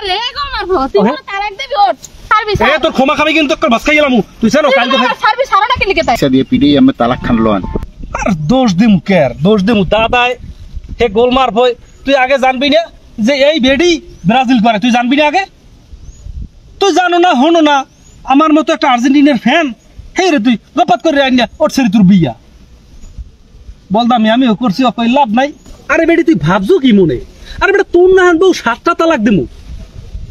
আহারে গো মারবো তুই মনে তালাক দিবি ওঠ সার্ভিস এ তোর ক্ষমা খাবি কিন্তু তোর বাস খাই গেলাম তুই জানো কালকে সার্ভিস হারাটা কি লিখে তাই পয়সা দিয়ে পিড়ি আমি তালাক খান লোন আর দোষ দিমু কের দোষ দিমু দাদাই হে গোল মার ভয় তুই আগে জানবি না যে এই বেডি ব্রাজিল করে তুই জানবি না আগে তুই জানো না হনো না আমার মতো একটা আর্জেন্টিনার ফ্যান হে রে তুই গপাত করে আইন না ওর ছেড়ে তোর বিয়া বলদামি আমিও করছি অকই লাভ নাই আরে বেডি তুই ভাবছো কি মনে আরে বেটা তোর না আনবো 7টা তালাক দিমু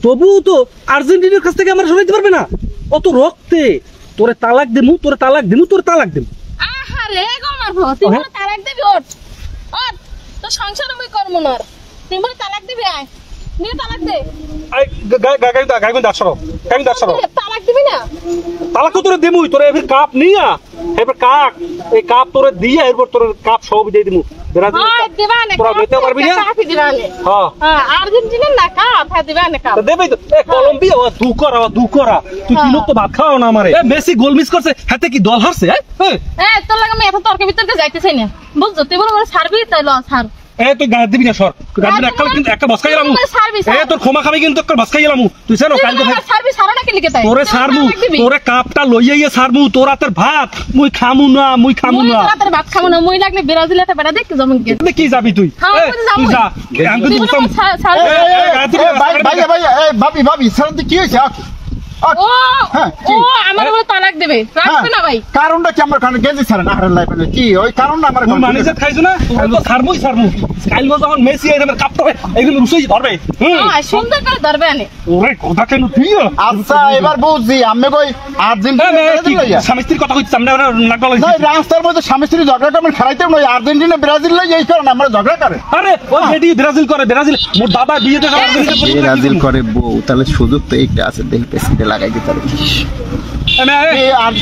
তবুও তো আর্জেন্টিনার কাছ থেকে আমার সরাইতে পারবে না অত রক্তে তোরে তালাক দিমু তোরে তালাক দিমু তোরে তালাক দিমু আহারে গো মারবো তুই মনে তালাক দিবি ওঠ ওঠ তো সংসার আমি করব না তুই মনে তালাক দিবি আয় নিয়ে তালাক দে আই গাই দাছরো তালাক দিবি না তালাক তো তোরে দিমুই তোরে এর কাপ নিয়া এবার কাক এই কাপ তোরে দিয়া এরপর তোর কাপ সব দিয়ে দিমু ব্রাজিল ওই দিবানে তোরা বেতে পারবি না কাপি দিবানে হ্যাঁ আর্জেন্টিনা না কাপ হ্যাঁ দিবানে কাপ দেবই তো এ কলম্বিয়া ও দু করা তুই কি লোক তো ভাত খাও না আমারে এ মেসি গোল মিস করছে হাতে কি দল হারছে তোর লাগে আমি এত তর্কের ভিতরে যাইতে চাই না বুঝছো তুই বলে সার্ভি তাই লস হার এ তুই গায়ে দিবি না সর গায়ে দিবি একটা কিন্তু একটা বসকাই গেলাম এ তোর ক্ষমা খাবি কিন্তু একটা বসকাই গেলাম তুই জানো কালকে সার্ভিস হারাটা কি লিখে তাই তোরে সারমু তোরে কাপটা লইয়া সারমু তোর হাতের ভাত মুই খামু না তোর হাতের ভাত খামু না মুই লাগলে ব্রাজিলেতে বেড়া দেখতে যাবো কি যাবি তুই তুই যা আমি তো বুঝতাম ভাই ভাবি শান্তি কি হয়েছে ও আমার বলে তালাক দেবে রাখবে না ভাই কারণটা কি আমার কারণে গেঞ্জি ছাড়েন আর লাইফে কি ওই কারণটা আমার মানিজে খাইছো না তো সারমু কালকে যখন মেসি এর কাপটা একদম রুসই ধরবে সুন্দর করে ধরবে আনে ওরে কথা কেন তুই আচ্ছা এবার বুঝছি আমি কই আর্জেন্টিনা স্বামী স্ত্রীর কথা কইছি আমরা নাক গলাইছি না রাস্তার মধ্যে স্বামী স্ত্রী ঝগড়া করে খাইতে নয় আর্জেন্টিনা ব্রাজিল লই এই কারণে আমরা ঝগড়া করে আরে ওই বেটি ব্রাজিল করে ব্রাজিল মোর দাদা বিয়েতে আর্জেন্টিনা ব্রাজিল করে বউ তাহলে সুযোগ তো একটা আছে দেখি পেছনে লাগাই দিতে পারে আর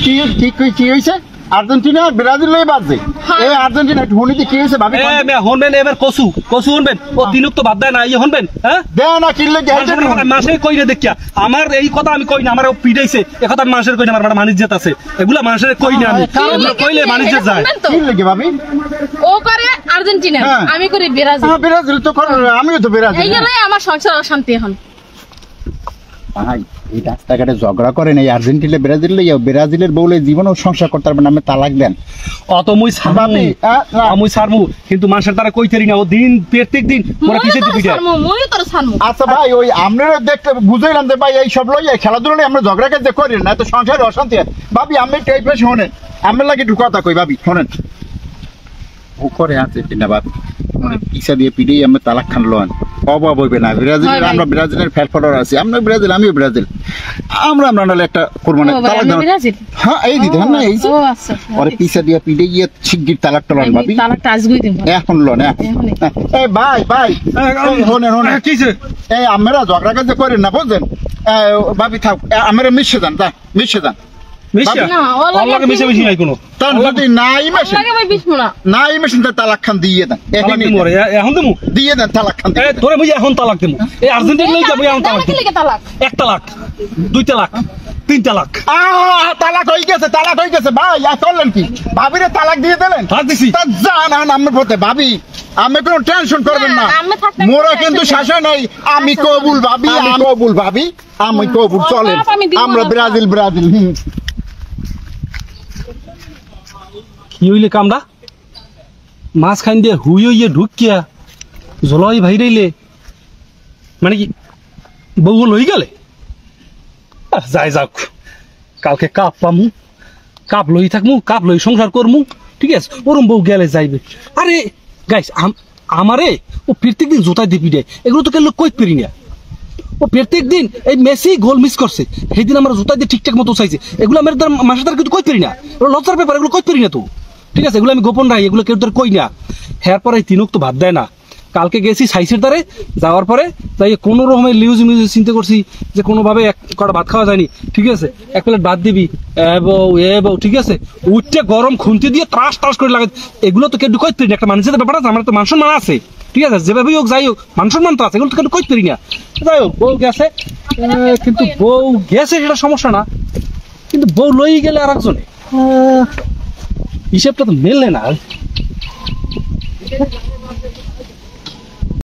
কি হইছে আর্জেন্টিনা ব্রাজিল লই বাজে এই আর্জেন্টিনা হুনিতে কি হইছে ভাবি হনবেন এবার কসু হনবেন ও দিনুক তো বাদ দেয় না হনবেন হ্যাঁ দেয় না কিনলে মাসে কই না দেখিয়া আমার এই কথা আমি কই না আমার পিটাইছে এ কথা আমি মানুষের কই না আমার মানিজ্যত আছে এগুলা মানুষের কই না আমি কইলে মানিজ্য যায় কি লাগে ভাবি ও করে আর্জেন্টিনা আমি করি ব্রাজিল ব্রাজিল তো আমিও তো ব্রাজিল এই জন্যই আমার সংসার অশান্তি এখন ভাই এই রাস্তাঘাটে ঝগড়া করেন এই আর্জেন্টিনা ব্রাজিল লইয়া ব্রাজিলের বউলে জীবনও সংসার করতে পারবে না আমি তালাক দেন অত মুই সারমু কিন্তু মানুষের তারা কইতেরি না ও দিন প্রত্যেক দিন পরে পিছে দিবি আচ্ছা ভাই ওই আমরা দেখতে বুঝাইলাম যে ভাই এই সব লইয়া খেলাধুলা নিয়ে আমরা ঝগড়া কাজ করি না তো সংসারে অশান্তি ভাবি আমি টাইপে শোনেন আমার লাগে একটু কথা কই ভাবি শোনেন ও করে আর্জেন্টিনা ভাবি পিছা দিয়ে পিড়েই আমরা তালাক খান লোন অভাব হইবে না ব্রাজিলের আমরা ব্রাজিলের ফ্যাট ফলোয়ার আছি আমরা ব্রাজিল আমিও ব্রাজিল আমরা নাহলে একটা করবো না তালাক হ্যাঁ এই দিদি হ্যাঁ না এই পরে পিছা দিয়ে পিড়ে গিয়ে শিগগির তালাক টলান ভাবি এখন লোন এই ভাই শোনেন এই আমরা ঝগড়া কাজ করেন না বুঝলেন ভাবি থাক আমরা মিশে যান তালাক খান দিয়ে দেন দিয়ে দেন তালাক খান তোরে বুঝি এখন তালাক দেবো এই আর্জেন্টিনা এক তালাক 2 তালাক 3 তালাক তালাক হয়ে গেছে ভাই করলেন কি ভাবিরে তালাক দিয়ে দিলেন জান আমার পথে ভাবি আমি কোনো টেনশন করবেন না মোরা কিন্তু শাসন নাই আমি কবুল ভাবি আমি কবুল চলেন আমরা ব্রাজিল কি হইলে কামড়া মাছ খাইন দিয়ে হুইয়ে ঢুকিয়া জলই ভাইরাইলে মানে কি বউ লই গেলে যাই যাক কালকে কাপ পামু কাপ লই থাকমু কাপ লই সংসার করমু ঠিক আছে ওরম বউ গেলে যাইবে আরে গাইস আমারে ও প্রত্যেকদিন জোতায় দিবি দেয় এগুলো তো কেন কই পারি না ও প্রত্যেকদিন এই মেসি গোল মিস করছে সেই দিন আমরা জোতায় দিয়ে ঠিকঠাক মতো চাইছে এগুলো আমার মাসে তার কিন্তু কই পারি না লজ্জার ব্যাপার এগুলো কই পারি না তো ঠিক আছে এগুলো আমি গোপন রাখি এগুলো কেউ তোর কই না হ্যার পরে তিনক তো ভাব দেয় না কালকে গেছি সাইসের দ্বারে যাওয়ার পরে তাই কোনো রকমের লিউজ চিন্তা করছি যে কোনোভাবে এক কটা ভাত খাওয়া যায়নি ঠিক আছে এক প্লেট ভাত দিবি বউ ঠিক আছে উঠতে গরম খুন্তি দিয়ে ত্রাস করে লাগে এগুলো তো কেউ কই পারি না একটা মানুষের ব্যাপার আছে আমার তো মান সম্মান আছে ঠিক আছে যেভাবেই হোক যাই হোক মান সম্মান তো আছে এগুলো তো কেউ কই পারি না যাই হোক বউ গেছে কিন্তু বউ গেছে সেটা সমস্যা না কিন্তু বউ লই গেলে আর একজনে হিসেবটা তো মেললে না